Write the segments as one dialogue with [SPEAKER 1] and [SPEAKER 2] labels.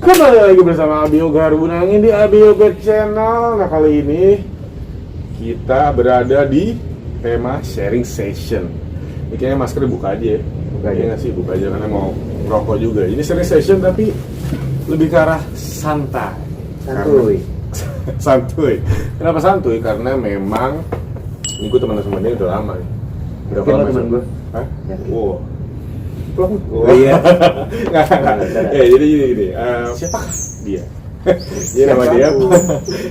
[SPEAKER 1] Kembali lagi bersama Abi Yoga Harbunangin di Abi Yoga Channel. Nah, kali ini kita berada di tema sharing session. Ini kayaknya maskernya buka aja ya. Buka aja nggak sih? Buka aja karena mau rokok juga. Ini sharing session tapi lebih ke arah santai.
[SPEAKER 2] Santuy.
[SPEAKER 1] Santuy. Kenapa santuy? Karena memang ini gue teman sama dia udah lama nih.
[SPEAKER 2] Udah lama teman gue.
[SPEAKER 1] Hah?
[SPEAKER 2] Yakin.
[SPEAKER 1] Wow.
[SPEAKER 2] Oh iya.
[SPEAKER 1] Nggak. Ya, jadi gini. Siapakah dia? Jadi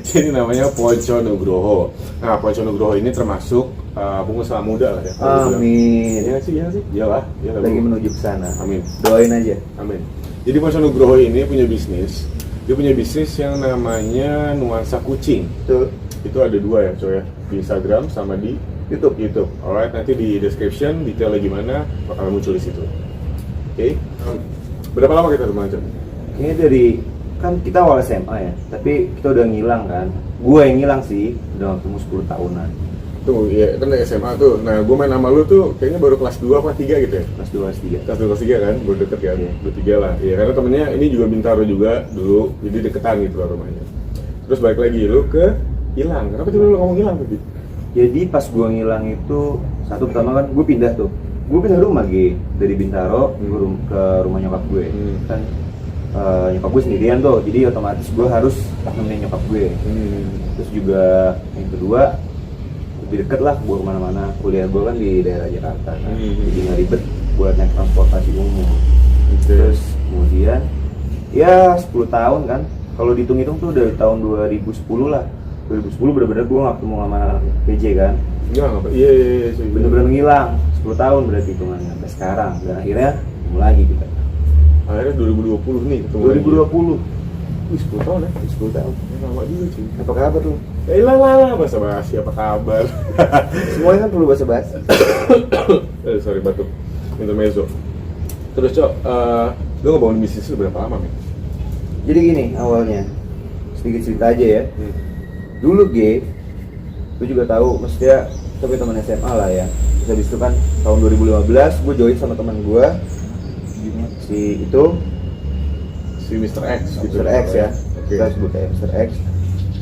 [SPEAKER 1] jadi namanya Poco Nugroho. Nah, Poco Nugroho ini termasuk pengusaha muda lah ya.
[SPEAKER 2] Amin.
[SPEAKER 1] Iya sih, iya sih. Iyalah, iyalah.
[SPEAKER 2] Lagi menuju ke sana.
[SPEAKER 1] Amin.
[SPEAKER 2] Doain aja.
[SPEAKER 1] Amin. Jadi Poco Nugroho ini punya bisnis. Dia punya bisnis yang namanya Nuansa Kucing.
[SPEAKER 2] Tuh.
[SPEAKER 1] Itu ada dua ya, coy ya. Di Instagram sama di YouTube. Alright, nanti di description detailnya gimana bakal muncul di situ. Oke. Berapa lama kita teman aja?
[SPEAKER 2] Kayaknya dari kan kita awal SMA ya, tapi kita udah ngilang kan. Gue yang ngilang sih, udah ketemu 10 tahunan.
[SPEAKER 1] Tuh, ya kan dari SMA tuh. Nah, gue main sama lu tuh kayaknya baru kelas 2 apa 3 gitu ya?
[SPEAKER 2] Kelas 2, kelas 3.
[SPEAKER 1] Kelas 2, kelas 3 kan? Baru deket kan?
[SPEAKER 2] Iya.
[SPEAKER 1] Baru 3 lah. Iya, karena temennya ini juga Bintaro juga dulu, jadi deketan gitu lah rumahnya. Terus balik lagi, lu ke hilang. Kenapa tiba lu ngomong hilang tadi?
[SPEAKER 2] Jadi pas gue ngilang itu, satu pertama kan gue pindah tuh. Gue pindah rumah dari Bintaro ke rumah nyokap gue. Kan nyokap gue sendirian tuh, jadi otomatis gue harus nemenin nyokap gue. Terus juga yang kedua, lebih deket lah gue kemana-mana. Kuliah gue kan di daerah Jakarta kan, jadi nggak ribet buat naik transportasi umum. Terus kemudian ya 10 tahun kan, kalau dihitung-hitung tuh dari tahun 2010 lah. 2010 bener-bener gue nggak ketemu sama PJ kan.
[SPEAKER 1] Iya.
[SPEAKER 2] Bener-bener ngilang 10 tahun berarti hitungannya sampai sekarang, dan akhirnya ketemu lagi kita.
[SPEAKER 1] Akhirnya 2020 nih ketemu
[SPEAKER 2] 2020.
[SPEAKER 1] Wih, 10 tahun ya?
[SPEAKER 2] 10 tahun.
[SPEAKER 1] Lama juga cuy.
[SPEAKER 2] Apa kabar lu?
[SPEAKER 1] Ya hilang lah, basa-basi apa kabar?
[SPEAKER 2] Semuanya kan perlu basa-basi.
[SPEAKER 1] Sorry batuk. Intermezzo. Terus Cok, lu ngebangun bisnis lu berapa lama nih?
[SPEAKER 2] Jadi gini awalnya, sedikit cerita aja ya. Dulu gue juga tahu, maksudnya tapi teman SMA lah ya. Terus habis itu kan tahun 2015 gue join sama teman gue si
[SPEAKER 1] Mr. X gitu.
[SPEAKER 2] Mr. X ya.
[SPEAKER 1] Oke.
[SPEAKER 2] Kita sebut kayak Mr. X.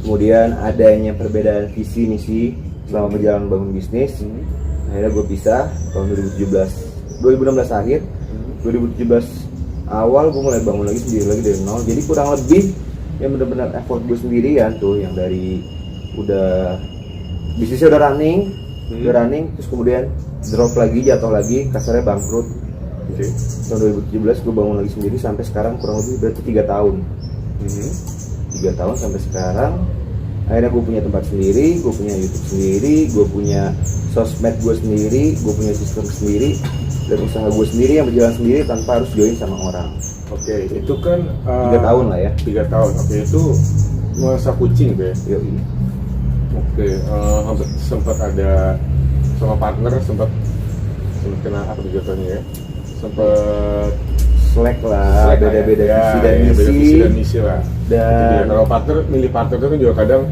[SPEAKER 2] Kemudian adanya perbedaan visi misi selama perjalanan bangun bisnis. Akhirnya gue pisah tahun 2016 akhir. 2017 awal gue mulai bangun lagi sendiri lagi dari nol. Jadi kurang lebih yang benar-benar effort gue sendirian tuh, yang dari udah bisnisnya udah running, terus kemudian drop lagi, jatuh lagi, kasarnya bangkrut. Tahun 2017 gue bangun lagi sendiri sampai sekarang kurang lebih berarti 3 tahun. 3 tahun sampai sekarang. Akhirnya gue punya tempat sendiri, gue punya YouTube sendiri, gue punya sosmed gue sendiri, gue punya sistem sendiri, dan usaha gue sendiri yang berjalan sendiri tanpa harus join sama orang.
[SPEAKER 1] Oke, itu kan
[SPEAKER 2] 3 tahun lah ya.
[SPEAKER 1] 3 tahun. Oke, itu Nuansa Kucing tuh ya.
[SPEAKER 2] Yoi.
[SPEAKER 1] Oke, sempat ada sama partner, sempat kena apa tuh jatuhnya ya? Sempat
[SPEAKER 2] Slack lah, beda-beda visi dan misi.
[SPEAKER 1] Beda visi dan misi lah.
[SPEAKER 2] Dan
[SPEAKER 1] kalau milih partner itu kan juga kadang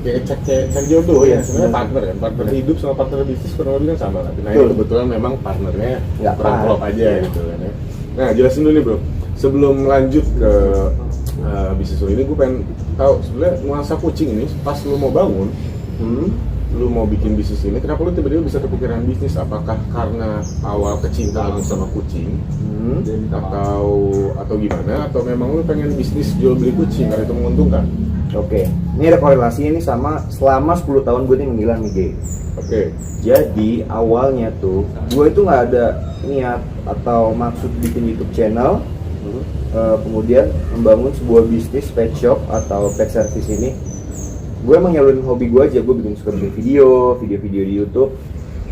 [SPEAKER 1] kayak cek jodoh ya. Sebenarnya partner kan, partner hidup sama partner bisnis kurang lebih kan sama lah. Nah, ini kebetulan memang partnernya
[SPEAKER 2] nggak
[SPEAKER 1] kurang klop aja gitu kan ya. Nah, jelasin dulu nih bro. Sebelum lanjut ke bisnis lo ini, gue pengen tahu sebenarnya Nuansa Kucing ini pas lo mau bangun, lu mau bikin bisnis ini, kenapa lu tiba-tiba bisa kepikiran bisnis? Apakah karena awal kecintaan sama kucing, atau gimana? Atau memang lu pengen bisnis jual beli kucing karena itu menguntungkan?
[SPEAKER 2] Oke, ini ada korelasi ini sama selama 10 tahun gue nih menghilang nih,
[SPEAKER 1] Oke.
[SPEAKER 2] Jadi awalnya tuh gue itu nggak ada niat atau maksud bikin YouTube channel, kemudian membangun sebuah bisnis pet shop atau pet service ini. Gue emang nyalurin hobi gue aja, gue suka bikin video di YouTube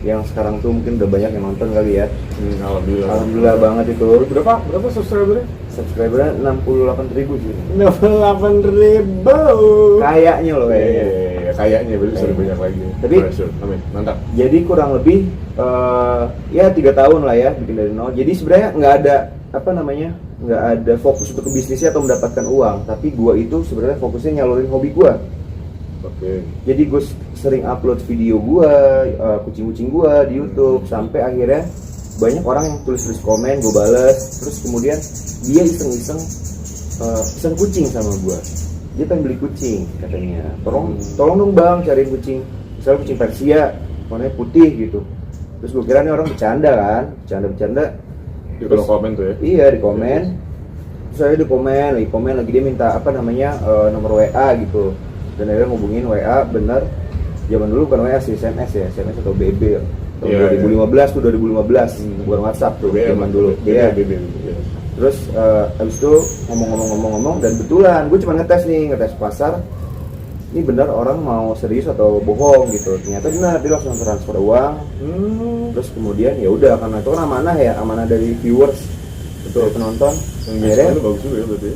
[SPEAKER 2] yang sekarang tuh mungkin udah banyak yang nonton kali ya. Alhamdulillah banget itu.
[SPEAKER 1] Berapa subscribernya?
[SPEAKER 2] Subscribernya 68.000 sih.
[SPEAKER 1] 68.000.
[SPEAKER 2] Kayaknya loh kayaknya.
[SPEAKER 1] Kayaknya bisa lebih banyak lagi.
[SPEAKER 2] Tapi
[SPEAKER 1] amin, mantap.
[SPEAKER 2] Jadi kurang lebih ya 3 tahun lah ya bikin dari nol. Jadi sebenarnya nggak ada fokus untuk ke bisnisnya atau mendapatkan uang, tapi gue itu sebenarnya fokusnya nyalurin hobi gue. Jadi gue sering upload video gue, kucing-kucing gue di YouTube, sampai akhirnya banyak orang yang tulis komen, gue bales. Terus kemudian dia iseng-iseng pesan kucing sama gue. Dia pengen beli kucing katanya. Tolong dong bang cariin kucing. Misalnya kucing Persia, warnanya putih gitu. Terus gue kira nih orang bercanda kan, bercanda.
[SPEAKER 1] Di kolom komen tuh ya?
[SPEAKER 2] Iya di komen. Terus saya di komen lagi dia minta apa namanya nomor WA gitu. Dan akhirnya ngubungin WA, bener. Zaman dulu bukan WA sih, SMS ya, SMS atau BB. Tahun 2015 tuh 2015, bukan WhatsApp tuh zaman dulu. Iya. Terus abis itu ngomong dan betulan gue cuma ngetes pasar. Ini benar orang mau serius atau bohong gitu. Ternyata benar, dia langsung transfer uang. Terus kemudian ya udah, karena itu kan amanah dari viewers, betul, penonton.
[SPEAKER 1] Akhirnya bagus juga ya berarti.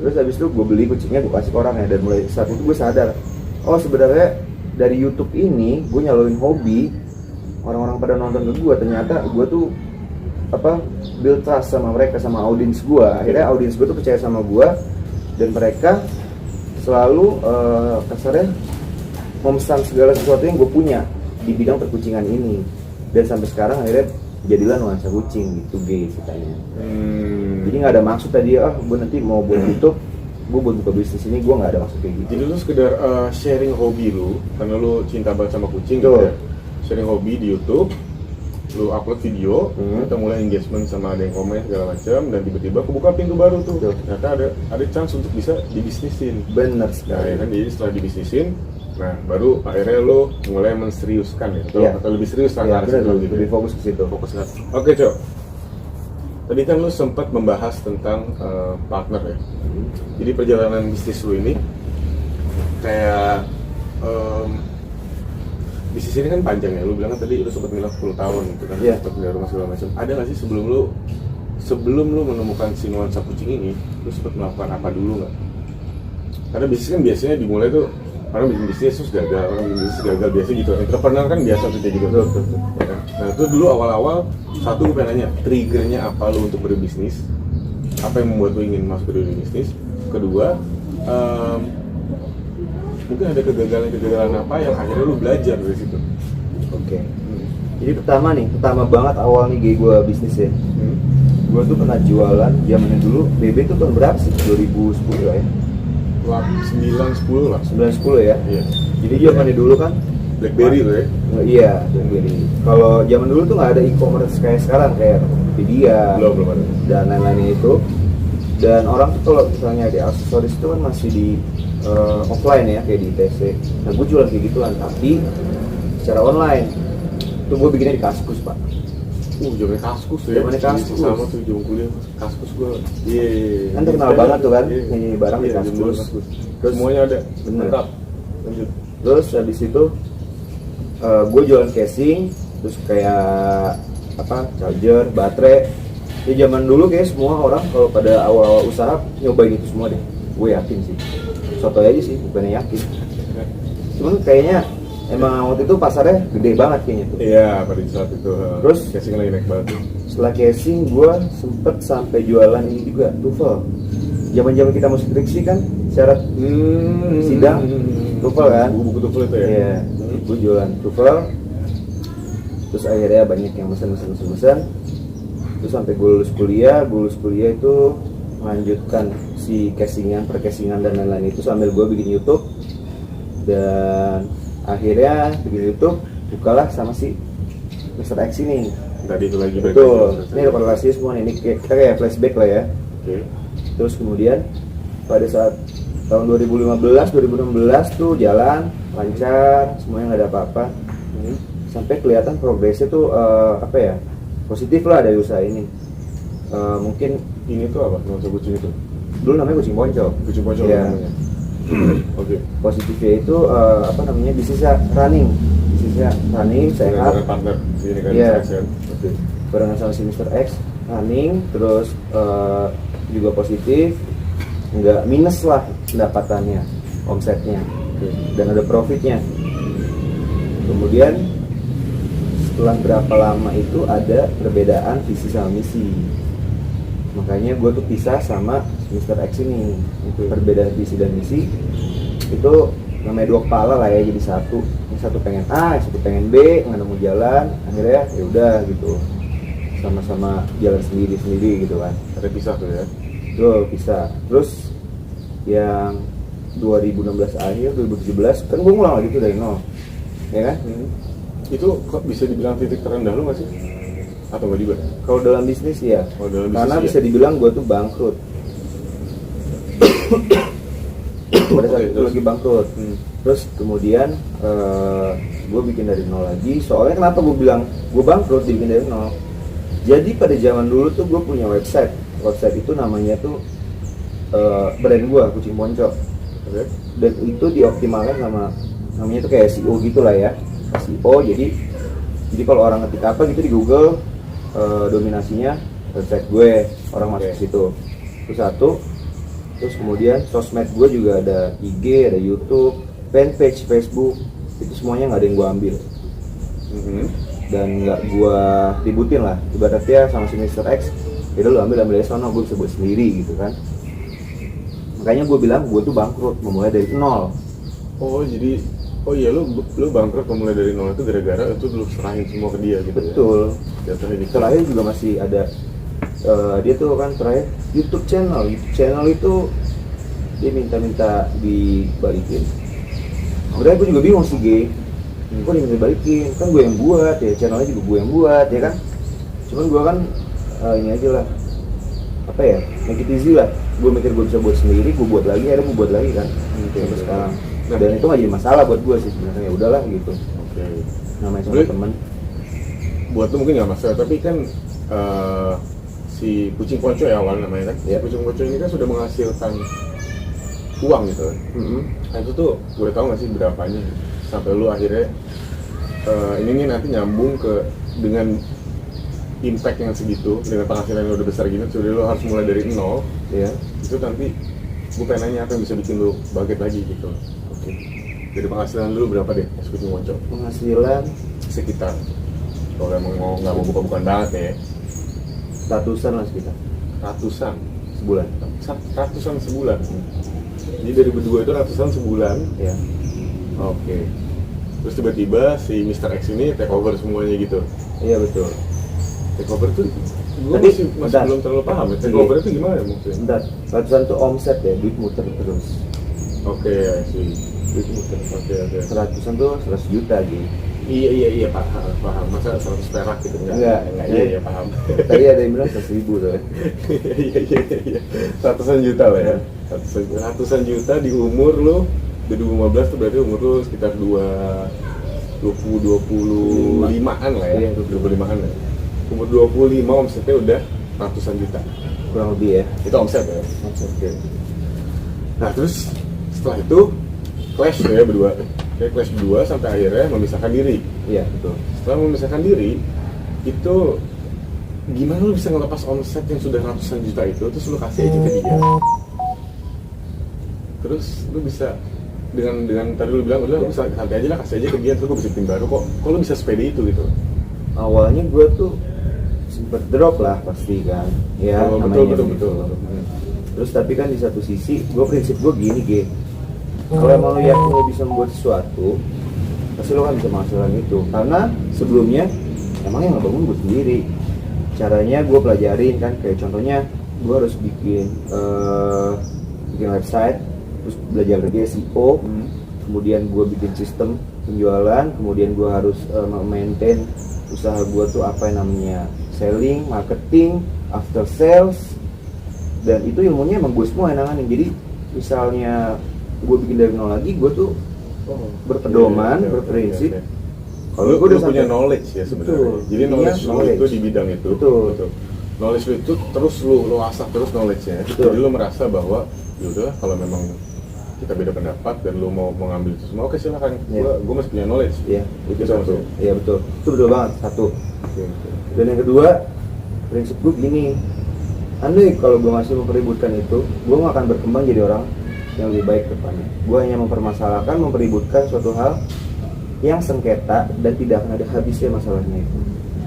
[SPEAKER 2] Terus abis itu gue beli kucingnya, gue kasih ke orang ya. Dan mulai saat itu gue sadar, oh sebenarnya dari YouTube ini gue nyalurin hobi, orang-orang pada nonton ke gue, ternyata gue tuh build trust sama mereka, sama audiens gue. Akhirnya audiens gue tuh percaya sama gue, dan mereka selalu kasarnya memesan segala sesuatu yang gue punya di bidang perkucingan ini. Dan sampai sekarang akhirnya jadilah nuansa kucing gitu guys katanya. Jadi nggak ada maksud tadi gue nanti mau buat YouTube, gue buat buka bisnis ini, gue nggak ada maksud kayak gitu.
[SPEAKER 1] Jadi lu sekedar sharing hobi lu, karena lu cinta banget sama kucing gitu ya. Sharing hobi di YouTube, lu upload video, kita mulai engagement sama ada yang komen segala macam, dan tiba-tiba kebuka pintu baru tuh. Ternyata ada chance untuk bisa dibisnisin.
[SPEAKER 2] Bener sekali.
[SPEAKER 1] Nah, ya kan, jadi setelah dibisnisin, nah baru akhirnya lu mulai menseriuskan ya, atau lebih serius lah
[SPEAKER 2] gitu. Lebih fokus ke situ.
[SPEAKER 1] Oke, Cok. Tadi kan lu sempat membahas tentang partner ya. Jadi perjalanan bisnis lu ini kayak bisnis ini kan panjang ya. Lu bilang kan tadi lu sempat bilang 10 tahun gitu kan, sempat pindah rumah segala macam. Ada nggak sih sebelum lu menemukan si nuansa kucing ini, lu sempat melakukan apa dulu nggak? Karena bisnis kan biasanya dimulai tuh orang bikin bisnis terus gagal, biasa gitu. Entrepreneur kan biasa tuh kayak gitu. Ya kan? Nah itu dulu awal-awal, satu gue pengen nanya, triggernya apa lu untuk berbisnis? Apa yang membuat lu ingin masuk ke dunia bisnis? Kedua, mungkin ada kegagalan apa yang akhirnya lu belajar dari situ?
[SPEAKER 2] Oke. Jadi pertama banget awal nih gue bisnis ya. Gue tuh pernah jualan zamannya dulu, BB tuh tahun berapa sih? 2010 ya?
[SPEAKER 1] 9-10 lah.
[SPEAKER 2] 9-10 ya?
[SPEAKER 1] Iya.
[SPEAKER 2] Jadi zamannya dulu kan
[SPEAKER 1] BlackBerry loh ya?
[SPEAKER 2] Iya, BlackBerry. Kalau zaman dulu tuh nggak ada e-commerce kayak sekarang, kayak Tokopedia
[SPEAKER 1] belum ada.
[SPEAKER 2] Dan lain-lainnya itu. Dan orang tuh kalau misalnya di aksesoris itu kan masih di offline ya, kayak di ITC. Nah gue jualan kayak gituan, tapi secara online. Itu gue bikinnya di Kaskus pak.
[SPEAKER 1] Zamannya Kaskus ya?
[SPEAKER 2] Zamannya Kaskus.
[SPEAKER 1] Sama tuh jam kuliah Kaskus gue. Iya.
[SPEAKER 2] Kan terkenal banget tuh kan, nyanyi barang di Kaskus.
[SPEAKER 1] Terus semuanya ada.
[SPEAKER 2] Bener.
[SPEAKER 1] Lanjut.
[SPEAKER 2] Terus habis itu gue jualan casing, terus kayak charger, baterai. Ya zaman dulu kayak semua orang kalau pada awal-awal usaha nyobain itu semua deh. Gue yakin sih. Sotoy aja sih, bukannya yakin. Cuman kayaknya emang waktu itu pasarnya gede banget kayaknya tuh.
[SPEAKER 1] Iya, pada saat itu.
[SPEAKER 2] Terus
[SPEAKER 1] casing lagi naik banget.
[SPEAKER 2] Setelah casing gue sempet sampai jualan ini juga, TOEFL. Zaman-zaman kita masuk skripsi kan, syarat sidang TOEFL kan.
[SPEAKER 1] Buku TOEFL itu ya?
[SPEAKER 2] Iya, gue jualan TOEFL. Terus akhirnya banyak yang mesen. Terus sampai gue lulus kuliah itu melanjutkan si percasingan dan lain-lain itu sambil gue bikin YouTube. Dan akhirnya bikin YouTube, bukalah sama si Mr. X ini.
[SPEAKER 1] Tadi itu lagi.
[SPEAKER 2] Betul, ini ada korelasi semua nih, ini kita kayak flashback lah ya.
[SPEAKER 1] Oke.
[SPEAKER 2] Terus kemudian pada saat tahun 2016 tuh jalan lancar, semuanya nggak ada apa-apa. Sampai kelihatan progresnya tuh positif lah dari usaha ini. Mungkin
[SPEAKER 1] ini tuh apa? Nuansa kucing itu?
[SPEAKER 2] Dulu namanya kucing ponco.
[SPEAKER 1] Kucing ponco
[SPEAKER 2] ya.
[SPEAKER 1] namanya. Oke.
[SPEAKER 2] Positifnya itu bisnisnya running, sehat.
[SPEAKER 1] Partner sini kan.
[SPEAKER 2] Iya.
[SPEAKER 1] Oke.
[SPEAKER 2] Barengan sama si Mr. X running, terus juga positif, nggak minus lah pendapatannya, omsetnya, dan ada profitnya. Kemudian setelah berapa lama itu ada perbedaan visi sama misi, makanya gue tuh pisah sama Mr. X ini. Perbedaan visi dan misi itu namanya dua kepala lah ya, jadi satu. Yang satu pengen A, yang satu pengen B, nggak nemu jalan. Akhirnya ya udah gitu, sama-sama jalan sendiri gitu kan.
[SPEAKER 1] Ada pisah tuh ya.
[SPEAKER 2] Tuh bisa. Terus yang 2016 akhir 2017 kan gue ngulang lagi tuh dari nol, ya kan?
[SPEAKER 1] Itu kok bisa dibilang titik terendah lu nggak sih? Atau nggak juga?
[SPEAKER 2] Kalau dalam bisnis ya,
[SPEAKER 1] Kalau dalam bisnis
[SPEAKER 2] karena
[SPEAKER 1] ya?
[SPEAKER 2] bisa dibilang gue tuh bangkrut. Pada saat itu lagi bangkrut. Terus kemudian gue bikin dari nol lagi. Soalnya kenapa gue bilang gue bangkrut dibikin dari nol? Jadi pada zaman dulu tuh gue punya website. Website itu namanya tuh brand gue, Kucing Ponco.
[SPEAKER 1] Oke.
[SPEAKER 2] Dan itu dioptimalkan sama namanya tuh kayak SEO gitulah ya. SEO jadi kalau orang ngetik apa gitu di Google, dominasinya website gue, orang masuk ke situ. Itu satu. Terus kemudian sosmed gue juga ada IG, ada YouTube, fanpage Facebook, itu semuanya nggak ada yang gue ambil dan nggak gue ributin lah. Ibaratnya sama si Mr. X, itu lo ambil aja sono, gue bisa buat sendiri gitu kan. Makanya gue bilang gue tuh bangkrut, memulai dari nol.
[SPEAKER 1] Oh jadi, oh iya lu bangkrut memulai dari nol itu gara-gara itu lu serahin semua ke dia gitu.
[SPEAKER 2] Betul.
[SPEAKER 1] Ya? Jatuhnya gitu.
[SPEAKER 2] Terakhir juga masih ada dia tuh kan terakhir YouTube channel itu dia minta dibalikin. Udah gue juga bingung sih G, kok dia minta balikin, kan gue yang buat ya, channelnya juga gue yang buat ya kan. Cuman gue kan ini aja lah, apa ya, make it easy lah. Gue mikir gue bisa buat sendiri, gue buat lagi, akhirnya gue buat lagi kan sampai sekarang. Dan itu gak jadi masalah buat gue sih sebenarnya, ya udahlah gitu.
[SPEAKER 1] Oke.
[SPEAKER 2] Namanya sama temen.
[SPEAKER 1] Buat lu mungkin nggak masalah, tapi kan si Kucing Ponco ya awal namanya kan.
[SPEAKER 2] Ya.
[SPEAKER 1] Kucing Ponco ini kan sudah menghasilkan uang gitu kan. Nah itu tuh gue tahu nggak sih berapanya sampai lu akhirnya ini nanti nyambung ke dengan impact yang segitu, dengan penghasilan yang udah besar gini, sudah lu harus mulai dari nol
[SPEAKER 2] Ya.
[SPEAKER 1] itu nanti gue pengen nanya apa yang bisa bikin lu bangkit lagi gitu. Oke. Dari penghasilan dulu berapa deh Kucing Ponco?
[SPEAKER 2] Penghasilan
[SPEAKER 1] Sekitar, kalau emang nggak mau buka-bukaan banget ya,
[SPEAKER 2] ratusan lah sekitar
[SPEAKER 1] ratusan
[SPEAKER 2] sebulan.
[SPEAKER 1] ratusan sebulan. Jadi dari berdua itu ratusan sebulan.
[SPEAKER 2] Ya.
[SPEAKER 1] Oke. Terus tiba-tiba si Mr. X ini take over semuanya gitu.
[SPEAKER 2] Iya betul.
[SPEAKER 1] Take over tuh gue
[SPEAKER 2] Tapi,
[SPEAKER 1] masih
[SPEAKER 2] bentar.
[SPEAKER 1] belum terlalu paham ya. Take
[SPEAKER 2] Iya.
[SPEAKER 1] over itu gimana maksudnya?
[SPEAKER 2] Bentar, ratusan tuh omset ya, duit muter terus.
[SPEAKER 1] Oke, sih.
[SPEAKER 2] Duit muter.
[SPEAKER 1] Oke.
[SPEAKER 2] Seratusan tuh 100 juta gitu.
[SPEAKER 1] Iya paham. Masa 100 perak gitu
[SPEAKER 2] Enggak.
[SPEAKER 1] Iya paham.
[SPEAKER 2] Tadi ada yang bilang 100.000 tuh.
[SPEAKER 1] Iya. Ratusan juta lah ya. Ratusan juta di umur lo 2015 tuh berarti umur lo sekitar 25-an lah ya.
[SPEAKER 2] Iya.
[SPEAKER 1] 25-an lah. Umur 25 omsetnya udah ratusan juta.
[SPEAKER 2] Kurang lebih ya.
[SPEAKER 1] Itu omset ya.
[SPEAKER 2] Omset.
[SPEAKER 1] Oke. Nah terus setelah itu clash tuh ya berdua. Kayak clash berdua sampai akhirnya memisahkan diri.
[SPEAKER 2] Iya, betul.
[SPEAKER 1] Setelah memisahkan diri, itu gimana lu bisa ngelepas omset yang sudah ratusan juta itu terus lu kasih aja ke dia? Terus lu bisa dengan tadi lu bilang udah lu santai aja lah, kasih aja ke dia, terus gue bisa bikin baru kok lu bisa sepede itu gitu?
[SPEAKER 2] Awalnya gue tuh sempet drop lah pasti kan. Ya,
[SPEAKER 1] Oh,
[SPEAKER 2] namanya
[SPEAKER 1] betul.
[SPEAKER 2] gitu. Terus tapi kan di satu sisi, prinsip gue gini G. Kalau emang lo yakin lo bisa membuat sesuatu, pasti lo kan bisa menghasilkan itu. Karena sebelumnya emang yang ngebangun gue sendiri. Caranya gue pelajarin kan, kayak contohnya gue harus bikin website, terus belajar lagi SEO, kemudian gue bikin sistem penjualan, kemudian gue harus maintain usaha gue tuh apa yang namanya selling, marketing, after sales, dan itu ilmunya emang gue semua yang nanganin. Jadi misalnya gue bikin dari nol lagi, gue tuh berpedoman, berprinsip.
[SPEAKER 1] Kalau gue udah punya knowledge ya sebenarnya.
[SPEAKER 2] Betul.
[SPEAKER 1] Jadi knowledge lu itu di bidang itu.
[SPEAKER 2] Betul.
[SPEAKER 1] Knowledge lu itu terus lu asah terus knowledge-nya.
[SPEAKER 2] Betul.
[SPEAKER 1] Jadi lu merasa bahwa ya udah kalau memang kita beda pendapat dan lu mau ngambil itu semua, oke silakan.
[SPEAKER 2] Yeah.
[SPEAKER 1] Gue masih punya knowledge.
[SPEAKER 2] Iya, itu
[SPEAKER 1] Gitu
[SPEAKER 2] satu.
[SPEAKER 1] maksudnya.
[SPEAKER 2] Iya betul. Itu betul banget satu.
[SPEAKER 1] Oke.
[SPEAKER 2] Dan yang kedua, prinsip gue gini. Andai kalau gue masih mempeributkan itu, gue gak akan berkembang jadi orang yang lebih baik ke depannya. Gue hanya mempermasalahkan, mempeributkan suatu hal yang sengketa dan tidak akan ada habisnya masalahnya itu.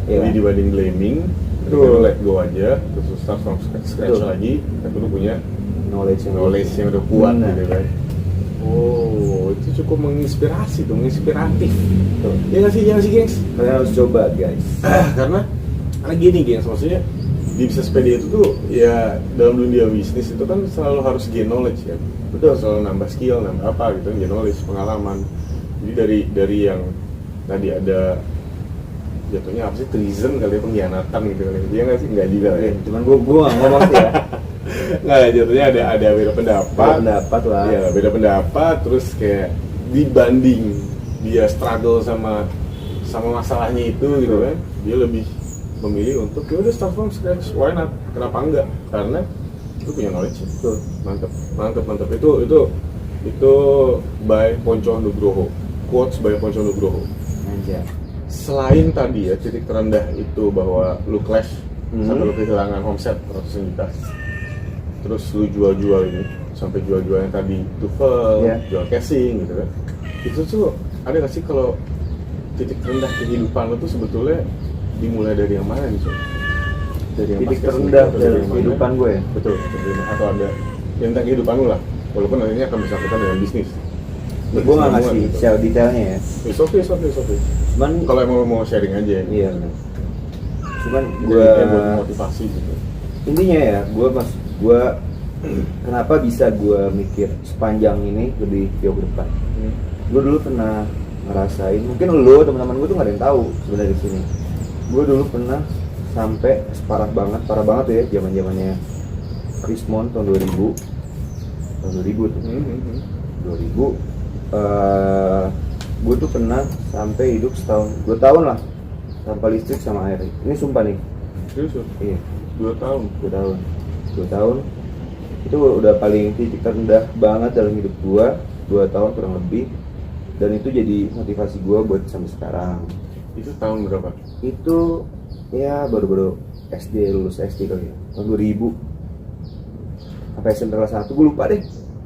[SPEAKER 1] Jadi
[SPEAKER 2] Ya,
[SPEAKER 1] dibanding blaming,
[SPEAKER 2] Betul.
[SPEAKER 1] lu let go aja, terus lu start from scratch
[SPEAKER 2] Betul.
[SPEAKER 1] lagi, tapi lu punya
[SPEAKER 2] knowledge
[SPEAKER 1] yang udah kuat
[SPEAKER 2] Nah.
[SPEAKER 1] gitu kan. Oh, itu cukup menginspirasi tuh, menginspiratif.
[SPEAKER 2] Betul.
[SPEAKER 1] Ya nggak sih, gengs?
[SPEAKER 2] Kalian harus coba guys.
[SPEAKER 1] Karena gini gengs, maksudnya di bisnis PD itu tuh ya dalam dunia bisnis itu kan selalu harus gain knowledge ya. Betul, selalu nambah skill, nambah apa gitu, gain knowledge, pengalaman. Jadi dari yang tadi ada jatuhnya apa sih, treason kali ya, pengkhianatan gitu kali. Dia nggak sih, nggak juga ya.
[SPEAKER 2] Cuman gua ngomong sih ya.
[SPEAKER 1] Nggak, jatuhnya ada beda pendapat.
[SPEAKER 2] Pendapat lah.
[SPEAKER 1] Iya, beda pendapat, terus kayak dibanding dia struggle sama masalahnya itu gitu kan, dia lebih memilih untuk ya udah start from scratch, why not, kenapa enggak, karena itu punya knowledge.
[SPEAKER 2] Betul.
[SPEAKER 1] Mantap itu by Poncon Nugroho, quotes by Poncon Nugroho.
[SPEAKER 2] Anjay.
[SPEAKER 1] Selain tadi ya titik terendah itu bahwa lu clash sampai lu kehilangan omset ratusan juta, terus lu jual ini sampai jual yang tadi tuvel, jual casing gitu kan, itu tuh ada nggak sih kalau titik terendah kehidupan lu tuh sebetulnya dimulai dari yang mana nih, Cok? Dari yang
[SPEAKER 2] titik
[SPEAKER 1] pas
[SPEAKER 2] terendah
[SPEAKER 1] casing
[SPEAKER 2] dari
[SPEAKER 1] yang
[SPEAKER 2] kehidupan
[SPEAKER 1] mana?
[SPEAKER 2] gue ya?
[SPEAKER 1] Betul, atau ada yang tentang kehidupan lu lah, walaupun nantinya akan bersangkutan dengan bisnis.
[SPEAKER 2] Gue nggak ngasih
[SPEAKER 1] gitu.
[SPEAKER 2] secara detailnya ya.
[SPEAKER 1] It's okay.
[SPEAKER 2] Cuman
[SPEAKER 1] Kalau emang mau sharing aja ya.
[SPEAKER 2] iya benar. Cuman
[SPEAKER 1] Gue
[SPEAKER 2] gue
[SPEAKER 1] buat motivasi gitu.
[SPEAKER 2] intinya ya, gue kenapa bisa gue mikir sepanjang ini lebih jauh ke depan. Gue dulu pernah ngerasain, mungkin lo teman-teman gue tuh nggak ada yang tahu sebenarnya di sini. Gue dulu pernah sampai parah banget tuh ya, zamannya Krismon tahun 2000 tuh. 2000 gue tuh pernah sampai hidup setahun, 2 tahun lah tanpa listrik sama air. Ini sumpah nih.
[SPEAKER 1] Serius?
[SPEAKER 2] Iya.
[SPEAKER 1] 2 tahun.
[SPEAKER 2] 2 tahun itu udah paling titik terendah banget dalam hidup gue. 2 tahun kurang lebih, dan itu jadi motivasi gue buat sampai sekarang.
[SPEAKER 1] Itu tahun berapa?
[SPEAKER 2] Itu ya baru-baru SD, lulus SD kali ya, tahun 2000 sampai SMP kelas 1, gue lupa deh.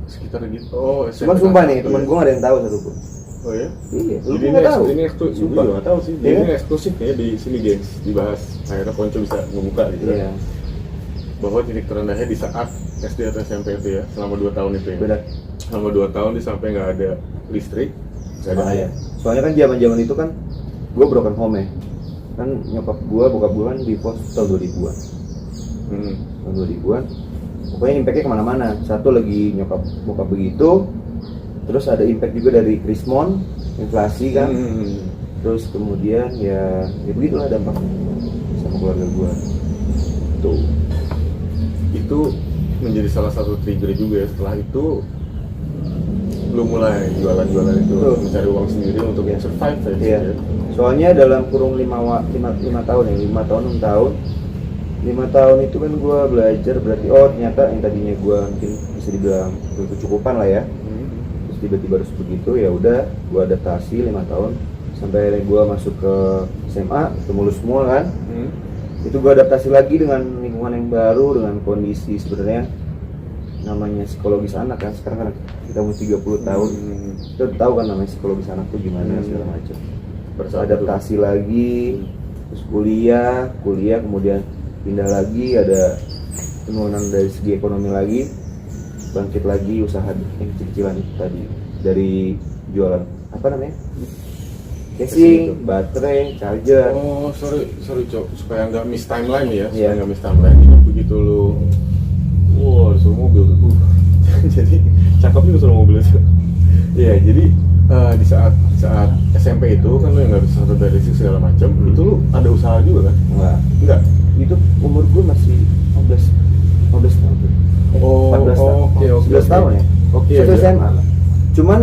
[SPEAKER 1] Sekitar gitu. Oh,
[SPEAKER 2] Cuman sumpah nih, temen gue gak ada yang tahu satupun.
[SPEAKER 1] Oh ya?
[SPEAKER 2] Iya, lu
[SPEAKER 1] Jadi
[SPEAKER 2] nggak tahu.
[SPEAKER 1] ini eksklusif.
[SPEAKER 2] Sumpah.
[SPEAKER 1] Gue nggak tahu sih. Jadi
[SPEAKER 2] Iya.
[SPEAKER 1] ini eksklusif ya di sini, gengs, dibahas. Akhirnya Ponco bisa ngebuka gitu.
[SPEAKER 2] Iya,
[SPEAKER 1] Bahwa titik terendahnya di saat SD atau SMP itu ya, selama 2 tahun itu ya.
[SPEAKER 2] benar.
[SPEAKER 1] Selama 2 tahun dia sampai nggak ada listrik, nggak ada air.
[SPEAKER 2] Soalnya kan zaman itu kan gue broken home ya. Kan nyokap gue, bokap gue kan divorce tahun 2000-an. Tahun 2000-an. Pokoknya impactnya kemana-mana. Satu lagi nyokap bokap begitu, terus ada impact juga dari Krismon, inflasi kan. Terus kemudian ya begitulah dampaknya sama keluarga gue. Tuh.
[SPEAKER 1] Itu menjadi salah satu trigger juga ya. Setelah itu lu mulai jualan itu,
[SPEAKER 2] Betul.
[SPEAKER 1] mencari uang sendiri untuk survive ya.
[SPEAKER 2] Iya. Soalnya dalam kurung 5 tahun ya, 5 tahun 6 tahun. 5 tahun itu kan gue belajar, berarti oh ternyata yang tadinya gue mungkin bisa dibilang kecukupan lah ya. Terus tiba-tiba harus begitu, ya udah gue adaptasi 5 tahun sampai akhirnya gue masuk ke SMA, ketemu lu semua kan. Itu gue adaptasi lagi dengan lingkungan yang baru, dengan kondisi sebenarnya namanya psikologis anak kan. Sekarang kan kita umur 30 tahun, kita udah tahu kan namanya psikologis anak tuh gimana segala macam. Adaptasi lagi, terus kuliah kemudian pindah lagi, ada penurunan dari segi ekonomi lagi, bangkit lagi usaha yang kecil-kecilan itu tadi, dari jualan apa namanya, casing, baterai, charger.
[SPEAKER 1] Oh sorry Cok, supaya nggak miss timeline ya,
[SPEAKER 2] Iya.
[SPEAKER 1] supaya nggak miss timeline. Begitu lu, suruh mobil tuh, jadi cakep juga suruh mobil itu. Iya, jadi di saat SMP itu kan lu yang nggak bisa satu dari segala macam, itu lu ada usaha juga kan? Enggak.
[SPEAKER 2] Itu umur gue masih 15 tahun. 14 tahun.
[SPEAKER 1] Oke.
[SPEAKER 2] 11 tahun ya.
[SPEAKER 1] Oke.
[SPEAKER 2] Satu SMA lah. Cuman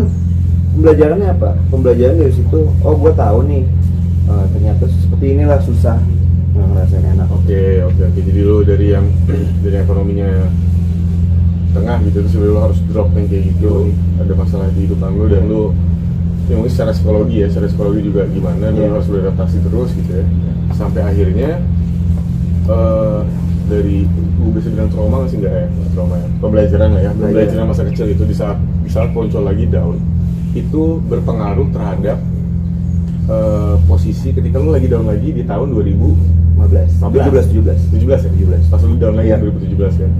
[SPEAKER 2] pembelajarannya apa? Pembelajaran dari situ, oh gue tahu nih, ternyata seperti inilah susah nggak ngerasain enak.
[SPEAKER 1] Oke. Jadi lu dari yang ekonominya tengah gitu, terus lu harus drop yang kayak gitu. Ada masalah di hidupan lu dan lu ya mungkin secara psikologi juga gimana, lu harus beradaptasi terus gitu ya. Sampai akhirnya dari gue bisa bilang trauma nggak sih, nggak ya, trauma ya, pembelajaran lah ya, pembelajaran masa kecil itu di saat Ponco lagi down itu berpengaruh terhadap posisi ketika lu lagi down lagi di tahun
[SPEAKER 2] 17
[SPEAKER 1] ya, pas lu down lagi 2017 kan,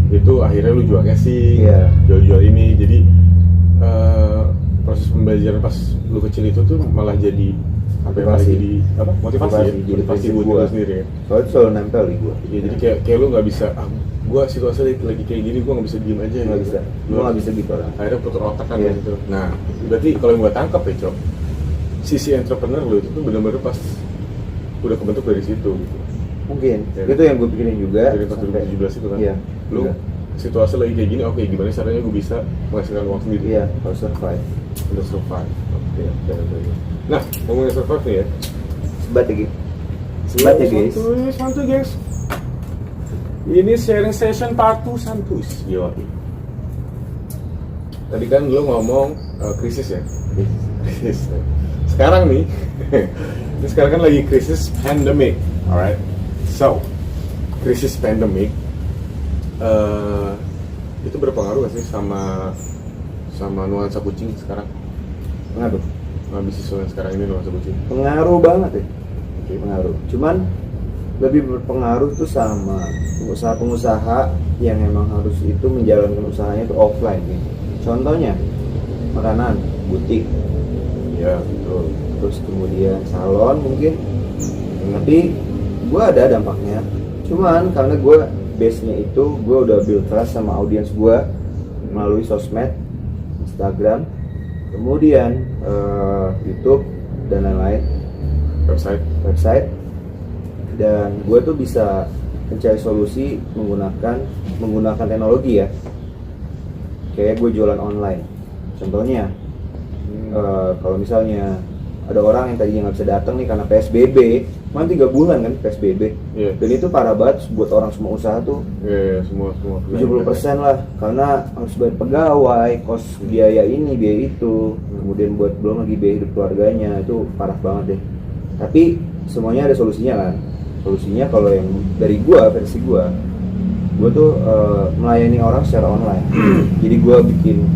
[SPEAKER 1] itu akhirnya lu jual casing, jual ini, jadi proses pembelajaran pas lu kecil itu tuh malah jadi sampai
[SPEAKER 2] Motivasi.
[SPEAKER 1] lagi di apa motivasi ya?
[SPEAKER 2] Jadi
[SPEAKER 1] Motivasi
[SPEAKER 2] prinsip
[SPEAKER 1] buat
[SPEAKER 2] gua.
[SPEAKER 1] diri sendiri ya.
[SPEAKER 2] Soalnya itu selalu nempel di gue.
[SPEAKER 1] Iya, jadi kayak lu nggak bisa gua situasi lagi kayak gini gua nggak bisa diem aja
[SPEAKER 2] Nggak
[SPEAKER 1] gitu.
[SPEAKER 2] bisa, gue nggak bisa gitu orang.
[SPEAKER 1] Akhirnya putar otak kan
[SPEAKER 2] Iya.
[SPEAKER 1] gitu. Nah, berarti kalau yang gua tangkap ya, Cok, sisi entrepreneur lu itu tuh benar-benar pas udah kebentuk dari situ gitu.
[SPEAKER 2] Mungkin,
[SPEAKER 1] Ya.
[SPEAKER 2] itu yang gue pikirin juga.
[SPEAKER 1] Dari pas
[SPEAKER 2] sampai-
[SPEAKER 1] 2017 itu kan.
[SPEAKER 2] Iya.
[SPEAKER 1] Lu
[SPEAKER 2] Iya.
[SPEAKER 1] situasi lagi kayak gini, oke gimana caranya gue bisa menghasilkan uang sendiri?
[SPEAKER 2] Iya, harus survive.
[SPEAKER 1] Udah survive. Oke, oke. Nah, ngomongin survive nih ya.
[SPEAKER 2] Sebat ya, Gi. Sebat ya, guys.
[SPEAKER 1] Santuy, guys. Ini sharing session part 2 santuy. Yo. Tadi kan lu ngomong krisis ya? Krisis. Sekarang nih, ini sekarang kan lagi krisis pandemic, alright? So, krisis pandemic itu berpengaruh gak sih sama nuansa kucing sekarang?
[SPEAKER 2] Pengaruh.
[SPEAKER 1] Bisnis yang sekarang ini nuansa kucing.
[SPEAKER 2] Pengaruh banget ya.
[SPEAKER 1] Oke.
[SPEAKER 2] Pengaruh. Cuman lebih berpengaruh tuh sama pengusaha-pengusaha yang emang harus itu menjalankan usahanya itu offline gitu. Contohnya makanan, butik,
[SPEAKER 1] Iya, betul.
[SPEAKER 2] terus kemudian salon mungkin. Tapi gue ada dampaknya. Cuman karena gue base-nya itu gue udah build trust sama audiens gue melalui sosmed, Instagram, kemudian YouTube dan lain-lain, website, dan gue tuh bisa mencari solusi menggunakan teknologi ya. Kayak gue jualan online. Contohnya, kalau misalnya ada orang yang tadinya nggak bisa datang nih karena PSBB, kan 3 bulan kan PSBB,
[SPEAKER 1] Iya.
[SPEAKER 2] dan itu parah banget buat orang semua usaha tuh.
[SPEAKER 1] Iya, semua
[SPEAKER 2] 70% lah, karena harus bayar pegawai, kos biaya ini, biaya itu, kemudian buat belum lagi biaya hidup keluarganya, itu parah banget deh. Tapi semuanya ada solusinya kan. Solusinya kalau yang dari versi gua tuh melayani orang secara online. Jadi gua bikin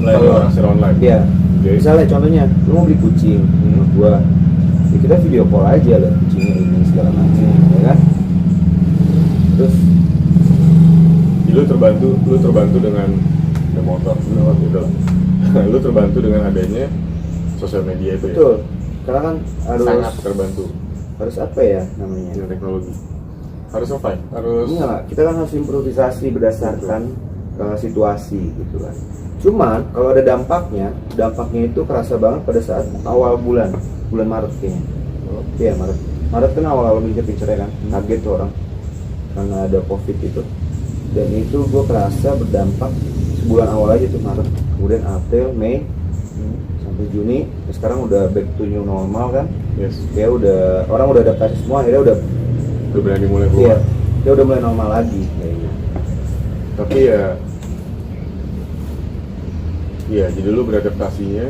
[SPEAKER 1] melayani orang secara online.
[SPEAKER 2] Iya.
[SPEAKER 1] Oke.
[SPEAKER 2] Misalnya contohnya, lu mau beli kucing sama gua, ya kita video call aja lah kucingnya ini segala macam, ya kan? Terus
[SPEAKER 1] Jadi lu terbantu dengan ada motor, gitu lah. Lu terbantu dengan adanya sosial media itu
[SPEAKER 2] betul, karena kan harus
[SPEAKER 1] sangat terbantu
[SPEAKER 2] harus apa ya namanya?
[SPEAKER 1] dengan teknologi. Harus survive, harus
[SPEAKER 2] Enggak, kita kan harus improvisasi berdasarkan situasi gitu kan. Cuman kalau ada dampaknya itu kerasa banget pada saat awal bulan Maret kayaknya. Iya, Maret kan awal-awal pincer-pincernya kan, kaget tuh orang karena ada COVID itu. Dan itu gue kerasa berdampak sebulan awal aja tuh Maret, kemudian April, Mei, sampai Juni. Sekarang udah back to new normal kan.
[SPEAKER 1] yes,
[SPEAKER 2] Ya udah, orang udah adaptasi semua, akhirnya udah
[SPEAKER 1] berani mulai
[SPEAKER 2] iya,
[SPEAKER 1] keluar.
[SPEAKER 2] dia udah mulai normal lagi kayaknya.
[SPEAKER 1] Tapi ya jadi lu beradaptasinya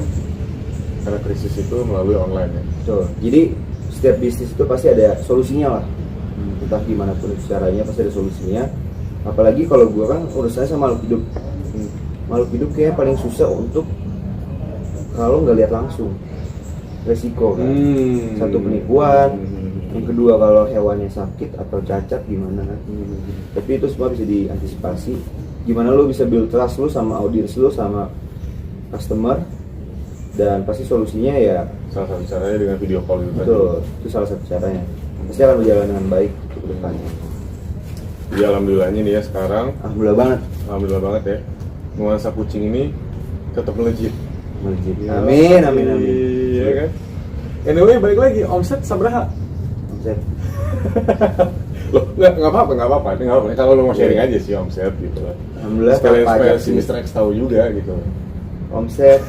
[SPEAKER 1] karena krisis itu melalui online ya.
[SPEAKER 2] Betul. Jadi setiap bisnis itu pasti ada solusinya lah. Entah gimana pun itu caranya pasti ada solusinya. Apalagi kalau gua kan urusannya sama makhluk hidup. Makhluk hidup kayak paling susah untuk kalau nggak lihat langsung resiko kan. Satu penipuan, yang kedua kalau hewannya sakit atau cacat gimana kan. Tapi itu semua bisa diantisipasi. Gimana lu bisa build trust lu sama audiens lu sama customer, dan pasti solusinya ya
[SPEAKER 1] Salah satu caranya dengan video call itu tadi.
[SPEAKER 2] betul, itu salah satu caranya. Pasti akan berjalan dengan baik ke depannya.
[SPEAKER 1] Jadi alhamdulillahnya nih ya sekarang, alhamdulillah banget ya, nuansa kucing ini tetap melejit.
[SPEAKER 2] Melejit. Amin.
[SPEAKER 1] Iya kan. Anyway, balik lagi omset sabaraha.
[SPEAKER 2] Omset.
[SPEAKER 1] Loh, nggak apa-apa. Kalau lo mau sharing aja sih omset gitu lah.
[SPEAKER 2] Alhamdulillah
[SPEAKER 1] Supaya
[SPEAKER 2] tanpa pajak
[SPEAKER 1] si
[SPEAKER 2] sih.
[SPEAKER 1] Mr. X tahu juga gitu.
[SPEAKER 2] Omset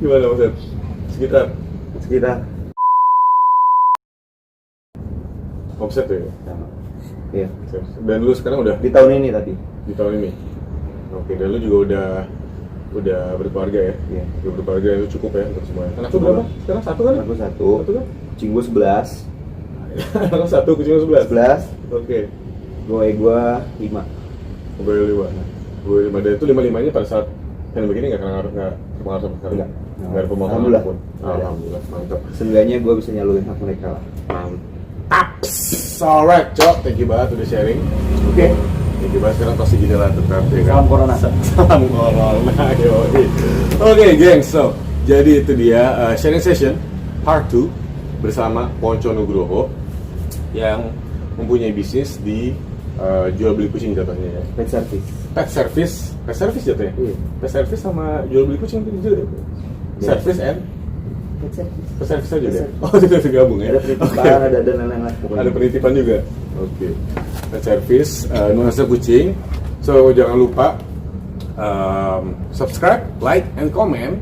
[SPEAKER 1] Gimana omset? Sekitar omset tuh ya.
[SPEAKER 2] sama. Iya.
[SPEAKER 1] Dan lu sekarang udah
[SPEAKER 2] Di tahun ini tadi.
[SPEAKER 1] di tahun ini. Oke, dan lu juga udah berkeluarga ya?
[SPEAKER 2] Iya.
[SPEAKER 1] Udah berkeluarga itu cukup ya untuk semuanya. Anak lu berapa? Sekarang satu kan?
[SPEAKER 2] Aku satu.
[SPEAKER 1] Satu kan?
[SPEAKER 2] Kucing gue 11.
[SPEAKER 1] Anak satu, kucing lu 11.
[SPEAKER 2] 11.
[SPEAKER 1] Oke.
[SPEAKER 2] Gue 5.
[SPEAKER 1] Gue 5. Gue 5. Dan itu 5-5-nya pada saat pandemi ini nggak terpengaruh sama sekali?
[SPEAKER 2] Nggak.
[SPEAKER 1] Nggak ada pemotongan
[SPEAKER 2] Alhamdulillah.
[SPEAKER 1] apapun? Alhamdulillah, mantap.
[SPEAKER 2] Seenggaknya gue bisa nyalurin hak mereka lah.
[SPEAKER 1] Alright, Cok. Thank you banget udah sharing.
[SPEAKER 2] Oke.
[SPEAKER 1] Thank you banget. Sekarang pasti gila tetap ya kan?
[SPEAKER 2] Salam corona.
[SPEAKER 1] Salam corona, yoi. Oke, geng. So, jadi itu dia sharing session Part 2 bersama Ponco Nugroho yang mempunyai bisnis di jual beli kucing jatuhnya ya.
[SPEAKER 2] Pet service.
[SPEAKER 1] Pet service jatuhnya.
[SPEAKER 2] Iya.
[SPEAKER 1] Pet service sama jual beli kucing itu juga.
[SPEAKER 2] Iya.
[SPEAKER 1] Service and
[SPEAKER 2] Pet service.
[SPEAKER 1] pet service aja
[SPEAKER 2] Pet
[SPEAKER 1] ya.
[SPEAKER 2] service.
[SPEAKER 1] Oh, itu gabung ya.
[SPEAKER 2] Ada penitipan,
[SPEAKER 1] Oke.
[SPEAKER 2] ada lain-lain pokoknya.
[SPEAKER 1] Ada penitipan juga. Oke. Pet service, nuansa kucing. So jangan lupa subscribe, like, and comment.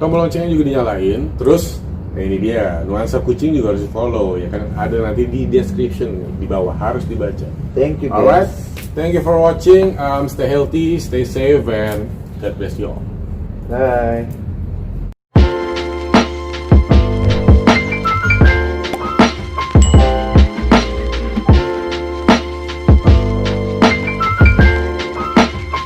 [SPEAKER 1] Tombol loncengnya juga dinyalain. Terus, nah ini dia, nuansa kucing juga harus di follow ya kan. Ada nanti di description di bawah, harus dibaca.
[SPEAKER 2] Thank you guys.
[SPEAKER 1] Alright, thank you for watching. Stay healthy, stay safe, and God bless you all.
[SPEAKER 2] Bye.